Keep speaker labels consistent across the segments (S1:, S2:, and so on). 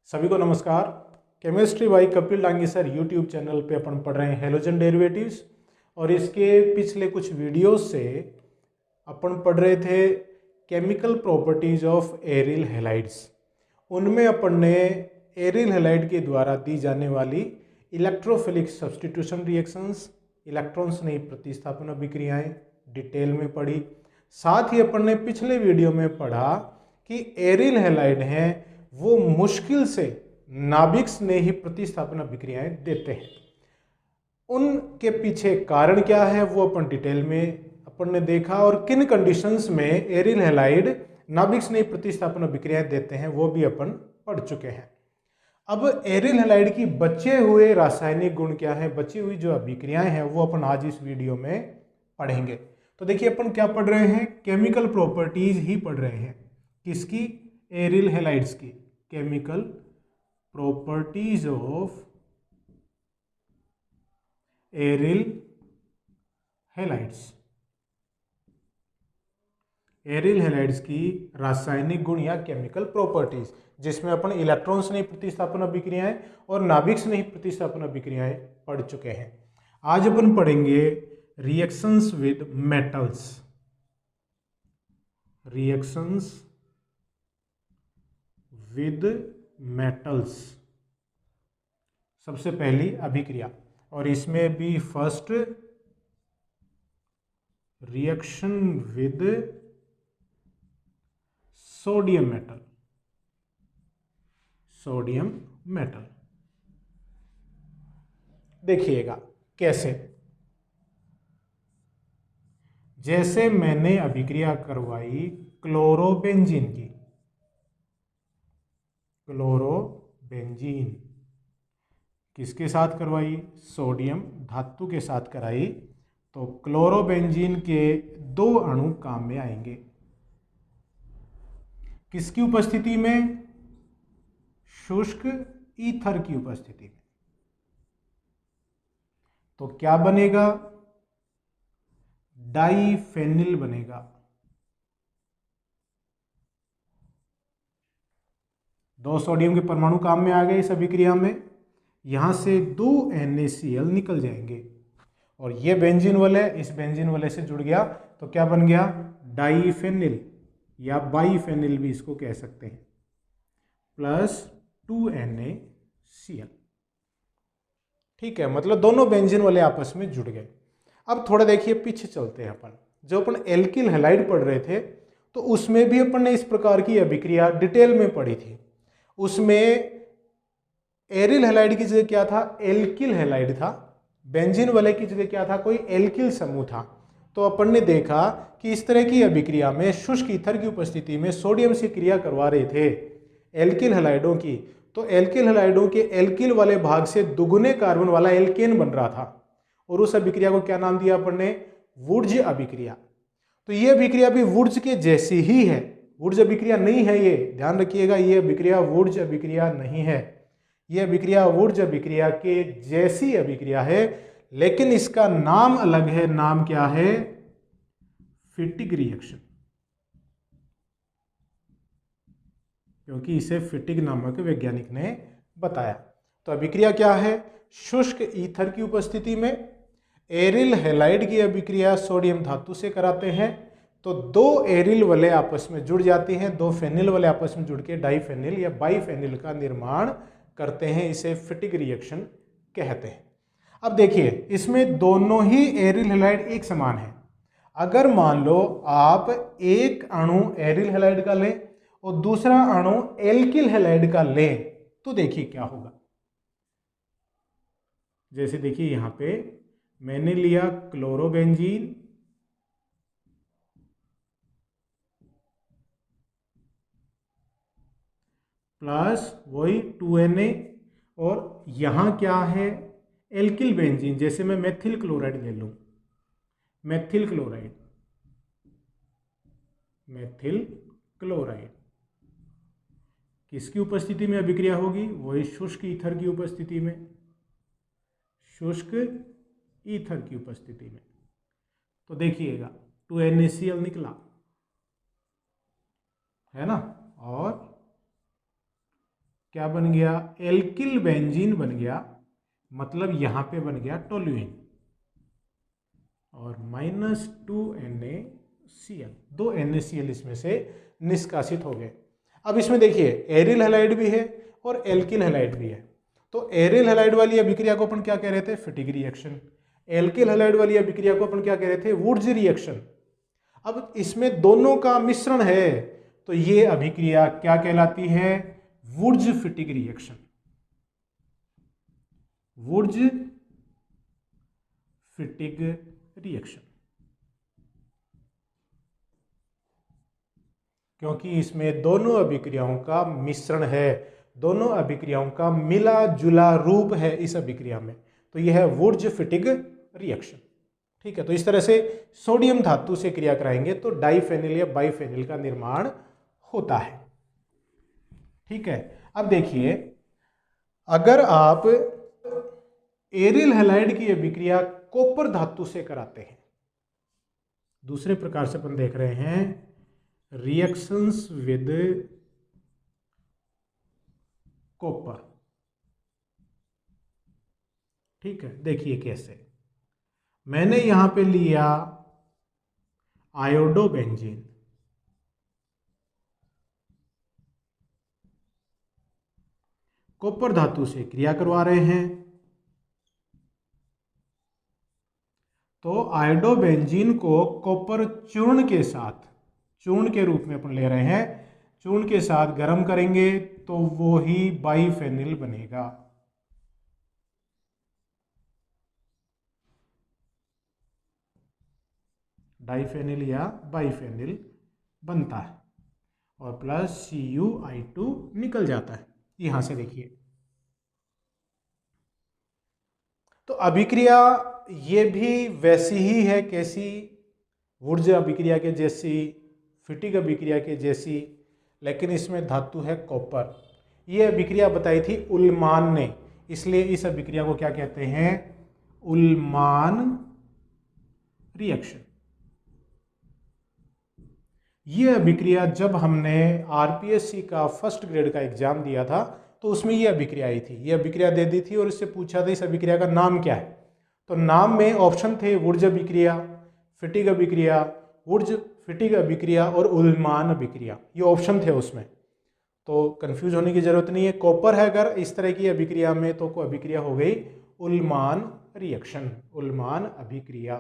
S1: सभी को नमस्कार। Chemistry by Kapil Dangi sir YouTube channel पे अपन पढ़ रहे हैं हेलोजन डेरिवेटिव्स। और इसके पिछले कुछ वीडियोस से अपन पढ़ रहे थे chemical properties of aryl halides. उनमें अपन ने एरिल हैलाइड के द्वारा दी जाने वाली इलेक्ट्रोफिलिक सब्स्टिट्यूशन रिएक्शंस, इलेक्ट्रॉन्स नहीं प्रतिस्थापन अभिक्रियाएं डिटेल में पढ़ी। साथ ही अपन ने पिछले वीडियो में पढ़ा कि एरिल हैलाइड हैं वो मुश्किल से नाभिक स्नेही प्रतिस्थापन अभिक्रियाएं देते हैं। उनके पीछे कारण क्या है वो अपन डिटेल में अपन ने देखा, और किन कंडीशंस में एरिल हैलाइड नाभिक स्नेही प्रतिस्थापन अभिक्रियाएं देते हैं वो भी अपन पढ़ चुके हैं। अब एरिल हैलाइड की बचे हुए रासायनिक गुण क्या है, बची हुई जो अभिक्रियाएं हैं वो अपन आज इस वीडियो में पढ़ेंगे। तो देखिए अपन क्या पढ़ रहे हैं, केमिकल प्रॉपर्टीज ही पढ़ रहे हैं। किसकी? एरिल हैलाइड्स की। Chemical properties of aryl halides. Aryl halides की रासायनिक गुण या केमिकल प्रॉपर्टीज, जिसमें अपन इलेक्ट्रॉन्स नहीं प्रतिस्थापन अभिक्रियाएं और नाभिक नहीं प्रतिस्थापन अभिक्रियाएं पढ़ चुके हैं। आज अपन पढ़ेंगे reactions with metals. Reactions with metals सबसे पहली अभिक्रिया, और इसमें भी first reaction with sodium metal. Sodium metal देखिएगा कैसे। जैसे मैंने अभिक्रिया करवाई क्लोरोबेंजीन की, क्लोरोबेंजीन किसके साथ करवाई? सोडियम धातु के साथ कराई। तो क्लोरोबेंजीन के दो अणु काम में आएंगे। किसकी उपस्थिति में? शुष्क ईथर की उपस्थिति में। तो क्या बनेगा? डाइफेनिल बनेगा। दो सोडियम के परमाणु काम में आ गए इस अभिक्रिया में। यहां से दो NaCl निकल जाएंगे, और ये बेंजीन वलय इस बेंजीन वलय से जुड़ गया तो क्या बन गया? डाइफेनिल या बाइफेनिल भी इसको कह सकते हैं, प्लस 2NaCl। ठीक है, मतलब दोनों बेंजीन वाले आपस में जुड़ गए। अब थोड़ा देखिए पीछे चलते हैं। अपन जो अपन एल्किल हैलाइड पढ़ रहे थे तो उसमें भी अपन ने इस प्रकार की अभिक्रिया डिटेल में पढ़ी थी। उसमें एरिल हैलाइड की जगह क्या था? एल्किल हैलाइड था। बेंजीन वाले की जगह क्या था? कोई एल्किल समूह था। तो अपन ने देखा कि इस तरह की अभिक्रिया में शुष्क ईथर की उपस्थिति में सोडियम से क्रिया करवा रहे थे एल्किल हैलाइडों की, तो एल्किल हैलाइडों के एल्किल वाले भाग से दुगुने कार्बन वाला एल्केन बन रहा था, और उस अभिक्रिया को क्या नाम दिया अपन ने? वुर्ज अभिक्रिया। तो ये अभिक्रिया भी वुर्ज के जैसी ही है, वुर्ज अभिक्रिया नहीं है। ये ध्यान रखिएगा, ये अभिक्रिया वुर्ज अभिक्रिया नहीं है। ये अभिक्रिया वुर्ज अभिक्रिया के जैसी अभिक्रिया है, लेकिन इसका नाम अलग है। नाम क्या है? फिटिग रिएक्शन, क्योंकि इसे फिटिग नामक वैज्ञानिक ने बताया। तो अभिक्रिया क्या है? शुष्क ईथर की उपस्थिति में एरिल हैलाइड की अभिक्रिया सोडियम धातु से कराते हैं, तो दो एरिल वलय आपस में जुड़ जाती हैं, दो फेनिल वलय आपस में जुड़ के डाइफेनिल या बाइफेनिल का निर्माण करते हैं। इसे फिटिग रिएक्शन कहते हैं। अब देखिए इसमें दोनों ही एरिल हैलाइड एक समान है। अगर मान लो आप एक अणु एरिल हैलाइड का लें और दूसरा अणु एल्किल हैलाइड का लें, तो देखिए क्या होगा। जैसे देखिए यहां पे मैंने लिया क्लोरोबेंजीन प्लस वही 2Na, और यहां क्या है? Alkyl benzene. जैसे मैं मेथिल क्लोराइड ले लूं, मेथिल क्लोराइड, मेथिल क्लोराइड किसकी उपस्थिति में अभिक्रिया होगी? वही शुष्क ईथर की उपस्थिति में, शुष्क ईथर की उपस्थिति में। तो देखिएगा 2NaCl निकला, है ना, और क्या बन गया, एल्किल बेंजीन बन गया, मतलब यहां पे बन गया टोल्यूइन, और -2NaCl, 2 NaCl इसमें से निष्कासित हो गए। अब इसमें देखिए एरिल हैलाइड भी है और एल्किल हैलाइड भी है। तो एरिल हैलाइड वाली अभिक्रिया को अपन क्या कह रहे थे, फिटिग रिएक्शन। एल्किल हैलाइड वाली अभिक्रिया को अपन क्या कह रहे थे, वुड्स रिएक्शन। अब इसमें दोनों का मिश्रण है, तो ये अभिक्रिया क्या कहलाती है, वुड्स फिटिग रिएक्शन। वुड्स फिटिग रिएक्शन, क्योंकि इसमें दोनों अभिक्रियाओं का मिश्रण है, दोनों अभिक्रियाओं का मिला जुला रूप है इस अभिक्रिया में, तो यह है वुड्स फिटिग रिएक्शन। ठीक है, तो इस तरह से सोडियम धातु से क्रिया कराएंगे तो डाइफेनिल या बाइफेनिल का निर्माण होता है। ठीक है, अब देखिए अगर आप एरिल हैलाइड की अभिक्रिया कॉपर धातु से कराते हैं, दूसरे प्रकार से अपन देख रहे हैं रिएक्शंस विद कॉपर। ठीक है, देखिए कैसे, मैंने यहां पे लिया आयोडोबेंजीन, कॉपर धातु से क्रिया करवा रहे हैं, तो आयोडोबेंजीन को कॉपर चूर्ण के साथ, चूर्ण के रूप में अपन ले रहे हैं, चूर्ण के साथ गर्म करेंगे तो वो ही बाइफेनिल बनेगा। डाइफेनिल या बाइफेनिल बनता है और प्लस CuI2 निकल जाता है यहां से। देखिए तो अभिक्रिया ये भी वैसी ही है, कैसी, वुड्स अभिक्रिया के जैसी, फिटिग अभिक्रिया के जैसी, लेकिन इसमें धातु है कॉपर। ये अभिक्रिया बताई थी उल्मान ने, इसलिए इस अभिक्रिया को क्या कहते हैं, उल्मान रिएक्शन। ये अभिक्रिया जब हमने RPSC का फर्स्ट ग्रेड का एग्जाम दिया था तो उसमें ये अभिक्रिया आई थी, ये अभिक्रिया दे दी थी और इससे पूछा था इस अभिक्रिया का नाम क्या है। तो नाम में ऑप्शन थे वुड्स अभिक्रिया, फिटिग अभिक्रिया, वुड्स फिटिग अभिक्रिया और उल्मान अभिक्रिया, ये ऑप्शन थे उसमें, तो कंफ्यूज होने की जरूरत नहीं है। कॉपर है अगर इस तरह की अभिक्रिया में तो को अभिक्रिया हो गई उल्मान रिएक्शन, उल्मान अभिक्रिया।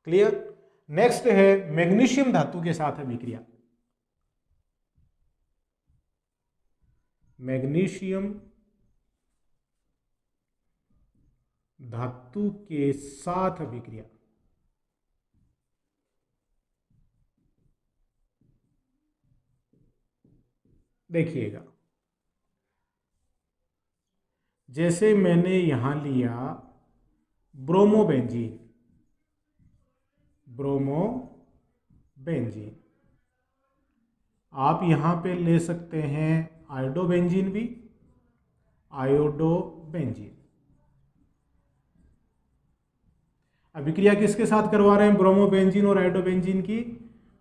S1: क्लियर। नेक्स्ट है मैग्नीशियम धातु के साथ अभिक्रिया। मैग्नीशियम धातु के साथ अभिक्रिया, देखिएगा जैसे मैंने यहां लिया ब्रोमोबेंजीन, ब्रोमोबेंजीन, आप यहां पे ले सकते हैं आयोडोबेंजीन भी, आयोडोबेंजीन। अभिक्रिया किसके साथ करवा रहे हैं, ब्रोमोबेंजीन और आयोडोबेंजीन की,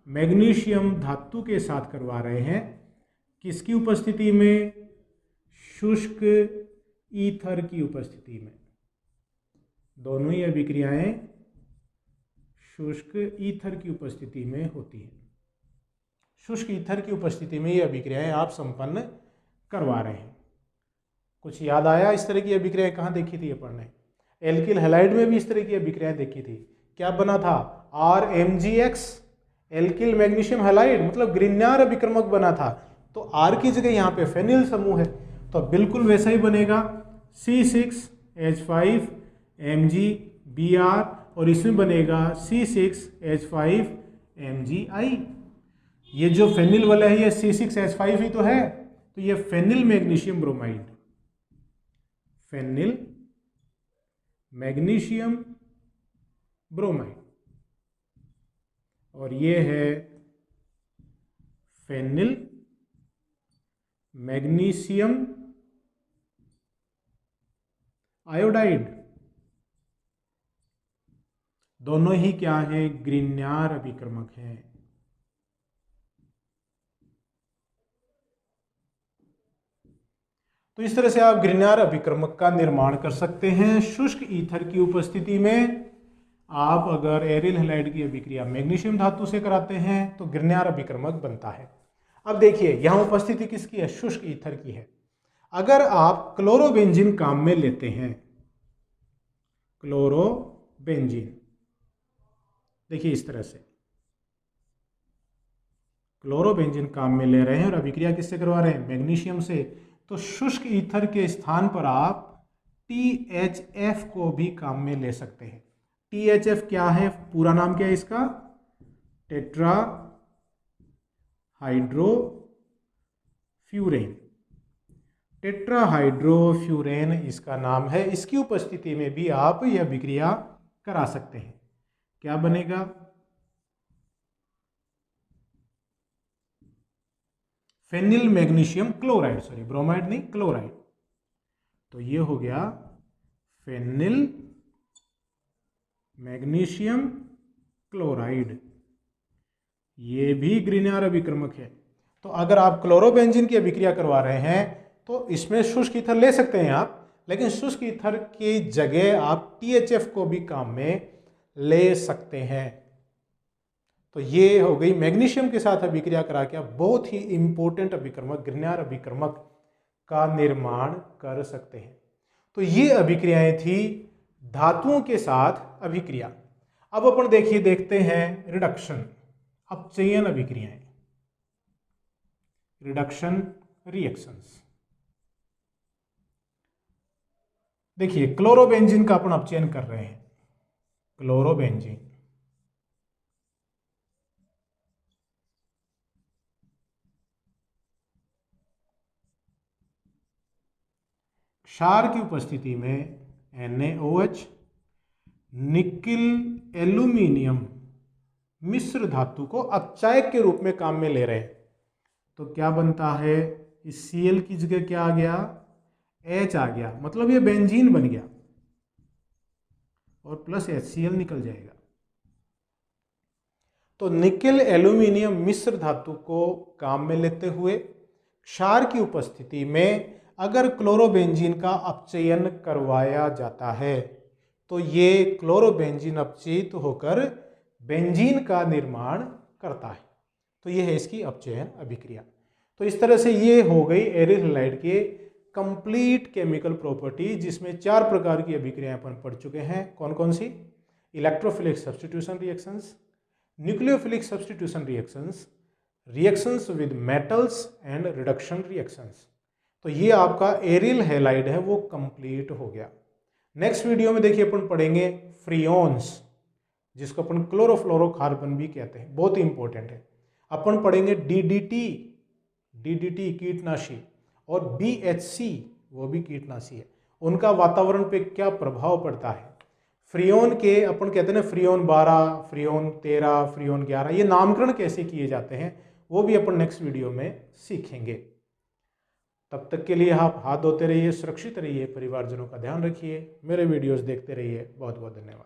S1: मैग्नीशियम धातु के साथ करवा रहे हैं। किसकी उपस्थिति में, शुष्क ईथर की उपस्थिति में। दोनों ही अभिक्रियाएं शुष्क ईथर की उपस्थिति में होती हैं। शुष्क ईथर की उपस्थिति में ये अभिक्रियाएं आप संपन्न करवा रहे हैं। कुछ याद आया, इस तरह की अभिक्रियाएं कहाँ देखी थी अपन ने, एल्किल हैलाइड में भी इस तरह की अभिक्रियाएं देखी थी। क्या बना था, RMgX, एल्किल मैग्नीशियम हैलाइड, मतलब ग्रिग्नार अभिक्रमक बना था। तो R की जगह यहाँ पे फेनिल समूह है, तो बिल्कुल वैसा ही बनेगा, C6H5MgBr, और इसमें बनेगा C6H5MgI। ये जो फेनिल वाला है ये C6H5 ही तो है, तो ये phenyl magnesium bromide, phenyl magnesium bromide, और ये है फेनिल मैग्नीशियम आयोडाइड। दोनों ही क्या है, ग्रिग्नार अभिक्रमक हैं। तो इस तरह से आप ग्रिग्नार्ड अभिक्रमक का निर्माण कर सकते हैं। शुष्क ईथर की उपस्थिति में आप अगर एरियल हैलाइड की अभिक्रिया मैग्नीशियम धातु से कराते हैं तो ग्रिग्नार्ड अभिक्रमक बनता है। अब देखिए यहां उपस्थिति किसकी है, शुष्क ईथर की है। अगर आप क्लोरोबेंजीन काम में लेते हैं, क्लोरोबेंजीन, देखिए इस तरह से क्लोरोबेंजीन काम में ले रहे हैं और अभिक्रिया किससे करवा रहे हैं, मैग्नीशियम से, तो शुष्क ईथर के स्थान पर आप THF को भी काम में ले सकते हैं। THF क्या है, पूरा नाम क्या है इसका, टेट्रा हाइड्रोफ्यूरेन। टेट्राहाइड्रोफ्यूरेन इसका नाम है। इसकी उपस्थिति में भी आप यह अभिक्रिया करा सकते हैं। क्या बनेगा, phenyl magnesium chloride, sorry bromide नहीं, क्लोराइड। तो ये हो गया फेनिल मैग्नीशियम क्लोराइड, ये भी ग्रिग्नार्ड अभिक्रमक है। तो अगर आप क्लोरोबेंजीन की अभिक्रिया करवा रहे हैं तो इसमें शुष्क ईथर ले सकते हैं आप, लेकिन शुष्क ईथर की जगह आप THF को भी काम में ले सकते हैं। तो ये हो गई मैग्नीशियम के साथ अभिक्रिया करा के बहुत ही इंपॉर्टेंट अभिक्रमक, ग्रिग्नार्ड अभिक्रमक का निर्माण कर सकते हैं। तो ये अभिक्रियाएं थी धातुओं के साथ अभिक्रिया। अब अपन देखते हैं रिडक्शन, अपचयन अभिक्रियाएं, रिडक्शन रिएक्शंस। देखिए क्लोरोबेंजीन का अपन अपचयन कर रहे हैं, क्लोरोबेंजीन, क्षार की उपस्थिति में NaOH, निकिल एल्यूमिनियम मिश्र धातु को अपचायक के रूप में काम में ले रहे हैं। तो क्या बनता है, इस Cl की जगह क्या आ गया, H आ गया, मतलब ये बेंजीन बन गया और प्लस HCl निकल जाएगा। तो निकिल एल्यूमिनियम मिश्र धातु को काम में लेते हुए क्षार की उपस्थिति में अगर क्लोरोबेंजीन का अपचयन करवाया जाता है तो ये क्लोरोबेंजीन अपचयित होकर बेंजीन का निर्माण करता है। तो ये है इसकी अपचयन अभिक्रिया। तो इस तरह से ये हो गई एरियल हैलाइड के कंप्लीट केमिकल प्रॉपर्टी, जिसमें 4 प्रकार की अभिक्रियाएं अपन पढ़ चुके हैं। कौन कौन सी, electrophilic substitution reactions, nucleophilic substitution reactions, reactions with metals and reduction reactions. तो ये आपका एरियल हैलाइड है वो कंप्लीट हो गया। नेक्स्ट वीडियो में देखिए अपन पढ़ेंगे फ्रियोन्स, जिसको अपन क्लोरोफ्लोरोकार्बन भी कहते हैं, बहुत ही इंपॉर्टेंट है। अपन पढ़ेंगे DDT कीटनाशी और BHC वो भी कीटनाशी है, उनका वातावरण पे क्या प्रभाव पड़ता है। फ्रियोन के अपन कहते हैं ना, फ्रियोन 12, फ्रियोन 13, फ्रियोन 11, ये नामकरण कैसे किए जाते हैं वो भी अपन नेक्स्ट वीडियो में सीखेंगे। तब तक के लिए आप हाथ धोते रहिए, सुरक्षित रहिए, परिवारजनों का ध्यान रखिए, मेरे वीडियोस देखते रहिए। बहुत बहुत धन्यवाद।